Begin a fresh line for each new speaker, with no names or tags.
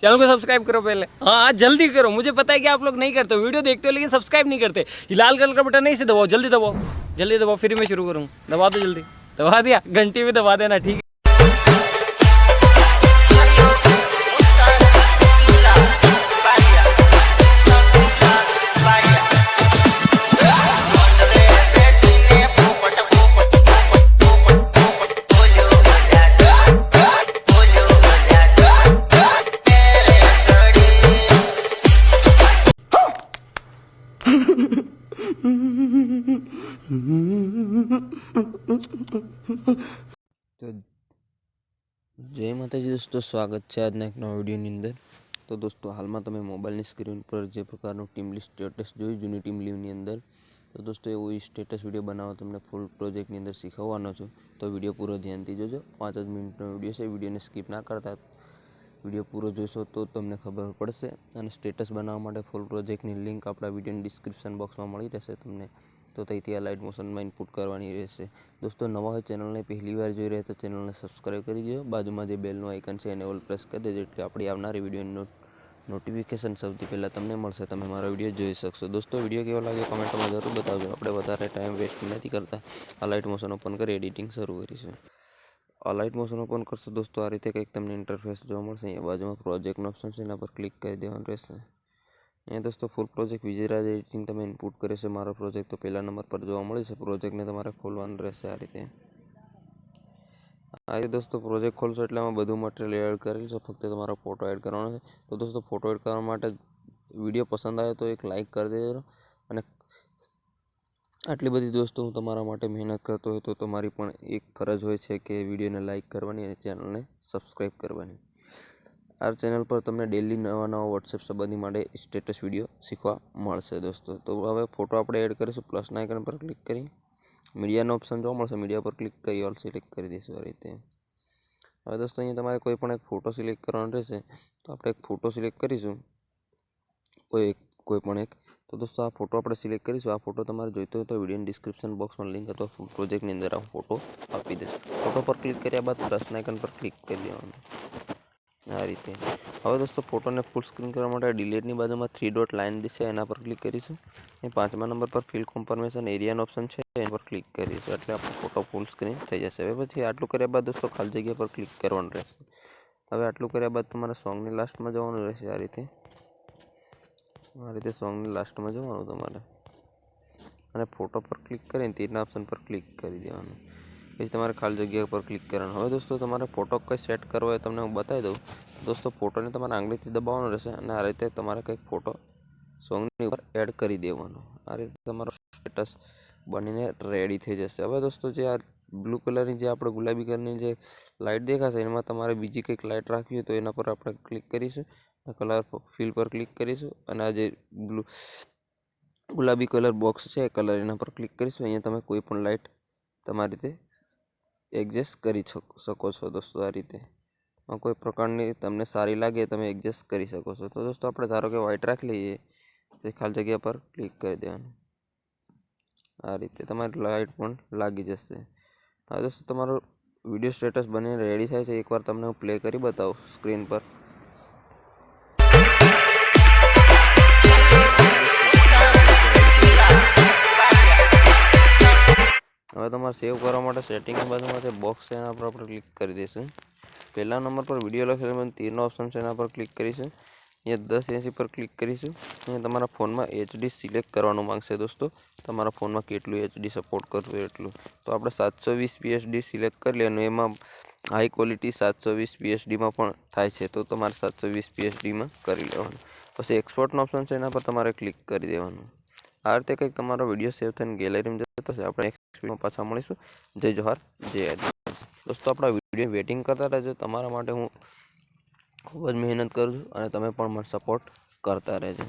Channel को subscribe करो पहले। हाँ जल्दी करो, मुझे पता है कि आप लोग नहीं करते हो, वीडियो देखते हो लेकिन सब्सक्राइब नहीं करते। ये लाल कलर का बटन नहीं, इसे दबाओ, जल्दी दबाओ, जल्दी दबाओ, फिर मैं शुरू करूँ। दबा दो जल्दी, दबा दिया, घंटी भी दबा देना, ठीक है।
તો જય માતાજી દોસ્તો, સ્વાગત છે આજના એક નવા વિડીયોની અંદર। તો દોસ્તો હાલમાં તમે મોબાઈલની સ્ક્રીન પર જે પ્રકારનું ટીમ લિસ્ટ સ્ટેટસ જોયું જૂની ટીમ લીવની અંદર, તો દોસ્તો એવું સ્ટેટસ વિડીયો બનાવવા તમને ફૂલ પ્રોજેક્ટની અંદર શીખવવાનો છું। તો વિડીયો પૂરો ધ્યાનથી જોજો, 5 જ મિનિટનો વિડીયો છે, વિડીયોને સ્કીપ ના કરતા વિડીયો પૂરો જોશો તો તમને ખબર પડશે। અને સ્ટેટસ બનાવવા માટે ફૂલ પ્રોજેક્ટની લિંક આપણા વિડીયોની ડિસ્ક્રિપ્શન બોક્સમાં મળી રહેશે તમને, તો ત્યાંથી આ લાઇટ મોશનમાં ઇનપુટ કરવાની રહેશે। દોસ્તો નવા હોય ચેનલને પહેલી વાર જોઈ રહ્યા તો ચેનલને સબસ્ક્રાઈબ કરી દેજો, બાજુમાં જે બેલનું આઇકન છે એને ઓલ પ્રેસ કરી દેજો, એટલે આપણી આવનારી વિડીયોની નોટિફિકેશન સૌથી પહેલાં તમને મળશે, તમે મારો વિડીયો જોઈ શકશો। દોસ્તો વિડીયો કેવો લાગે કમેન્ટમાં જરૂર બતાવજો। આપણે વધારે ટાઈમ વેસ્ટ નથી કરતા, આ લાઇટ મોશન ઓપન કરી એડિટિંગ શરૂ કરીશું। આ લાઇટ મોશન ઓપન કરશો દોસ્તો આ રીતે કંઈક તમને ઇન્ટરફેસ જોવા મળશે। અહીંયા બાજુમાં પ્રોજેક્ટનો ઓપ્શન છે, એના પર ક્લિક કરી દેવાનું રહેશે। અહીંયા દોસ્તો ફૂલ પ્રોજેક્ટ વિજયરાજ એડિટિંગ તમે ઇનપુટ કરે છે, મારો પ્રોજેક્ટ તો પહેલા નંબર પર જોવા મળે છે। પ્રોજેક્ટને તમારે ખોલવાનું રહેશે આ રીતે દોસ્તો પ્રોજેક્ટ ખોલશો એટલે આમાં બધું મટીરિયલ એડ કરેલું છે, ફક્ત તમારો ફોટો એડ કરવાનો છે। તો દોસ્તો ફોટો એડ કરવા માટે વિડીયો પસંદ આવે તો એક લાઇક કરી દેજો, અને આટલી બધી દોસ્તો હું તમારા માટે મહેનત કરતો હોય તો તમારી પણ એક ફરજ હોય છે કે વિડીયોને લાઇક કરવાની અને ચેનલને સબસ્ક્રાઈબ કરવાની। આ ચેનલ પર તમને ડેલી નવા વોટ્સએપ સંબંધી માટે સ્ટેટસ વિડીયો શીખવા મળશે દોસ્તો। તો હવે ફોટો આપણે એડ કરીશું, પ્લસના આઇકન પર ક્લિક કરી મીડિયાનો ઓપ્શન જોવા મળશે, મીડિયા પર ક્લિક કરી ઓલ સિલેક્ટ કરી દઈશું આ રીતે। હવે દોસ્તો અહીંયા તમારે કોઈ પણ એક ફોટો સિલેક્ટ કરવાનો રહેશે, તો આપણે એક ફોટો સિલેક્ટ કરીશું, કોઈ પણ એક। તો દોસ્તો આ ફોટો આપણે સિલેક્ટ કરીશું। આ ફોટો તમારે જોઈતો હોય તો વિડીયોની ડિસ્ક્રિપ્શન બોક્સમાં લિંક અથવા ફૂલ પ્રોજેક્ટની અંદર આ ફોટો આપી દેશું। ફોટો પર ક્લિક કર્યા બાદ પ્લસના આઇકન પર ક્લિક કરી દેવાનું આ રીતે। હવે દોસ્તો ફોટોને ફૂલ સ્ક્રીન કરવા માટે ડિલીટની બાજુમાં 3 ડોટ લાઇન છે, એના પર ક્લિક કરીશું। એ 5મા નંબર પર ફિલ કોન્ફર્મેશન એરિયાનો ઓપ્શન છે, એના પર ક્લિક કરીશું, એટલે આપણો ફોટો ફૂલ સ્ક્રીન થઈ જશે। હવે પછી આટલું કર્યા બાદ દોસ્તો ખાલી જગ્યા પર ક્લિક કરવાનું રહેશે। હવે આટલું કર્યા બાદ તમારે સોંગની લાસ્ટમાં જવાનું રહેશે આ રીતે સોંગની લાસ્ટમાં જવાનું તમારે, અને ફોટો પર ક્લિક કરીને તીરના ઓપ્શન પર ક્લિક કરી દેવાનું, પછી તમારે ખાલી જગ્યા પર ક્લિક કરવાનું। હવે દોસ્તો તમારે ફોટો કંઈ સેટ કરવો હોય તમને હું બતાવી દઉં। દોસ્તો ફોટોને તમારે આંગળીથી દબાવવાનો રહેશે, અને આ રીતે તમારે કંઈક ફોટો સોંગની ઉપર એડ કરી દેવાનો। આ રીતે તમારો સ્ટેટસ બનીને રેડી થઈ જશે। હવે દોસ્તો જે આ બ્લુ કલરની જે આપણે ગુલાબી કલરની જે લાઇટ દેખાશે, એમાં તમારે બીજી કંઈક લાઇટ રાખવી હોય તો એના પર આપણે ક્લિક કરીશું, કલર ફિલ પર ક્લિક કરીશું, અને આ જે ગુલાબી કલર બોક્સ છે એ કલર એના પર ક્લિક કરીશું। અહીંયા તમે કોઈ પણ લાઇટ તમારી રીતે એડજસ્ટ કરી શકો છો દોસ્તો આ રીતે, કોઈ પ્રકારની તમને સારી લાગે તમે એડજસ્ટ કરી શકો છો। તો દોસ્તો આપણે ધારો કે વ્હાઇટ રાખી લઈએ, તો ખાલી જગ્યા પર ક્લિક કરી દેવાનું આ રીતે, તમારી લાઇટ પણ લાગી જશે। હવે દોસ્તો તમારો વિડીયો સ્ટેટસ બનીને રેડી થાય છે, એકવાર તમને હું પ્લે કરી બતાવું સ્ક્રીન પર। હવે તમારે સેવ કરવા માટે સેટિંગની બાજુમાં જે બોક્સ છે એના પર આપણે ક્લિક કરી દઈશું। પહેલા નંબર પર વિડીયો લખેલું તીરનો ઓપ્શન છે, એના પર ક્લિક કરીશું। અહીંયા 1080 પર ક્લિક કરીશું। અહીંયા તમારા ફોનમાં HD સિલેક્ટ કરવાનું માંગશે દોસ્તો, તમારા ફોનમાં કેટલું HD સપોર્ટ કરવું એટલું। તો આપણે 720p HD સિલેક્ટ કરી લેવાનું, એમાં હાઈ ક્વોલિટી 720p HDમાં પણ થાય છે, તો તમારે 720p HDમાં કરી લેવાનું। પછી એક્સપોર્ટનો ઓપ્શન છે, એના પર તમારે ક્લિક કરી દેવાનું। આ રીતે કંઈક તમારો વિડીયો સેવ થઈને ગેલેરીમાં જતો હશે। આપણે નેક્સ્ટ વિડીયોમાં પાછા મળીશું। જય જોહાર, જય આદિવાસી દોસ્તો। આપણા વિડીયો વેટિંગ કરતા રહેજો, તમારા માટે હું ખૂબ જ મહેનત કરું છું, અને તમે પણ મને સપોર્ટ કરતા રહેજો।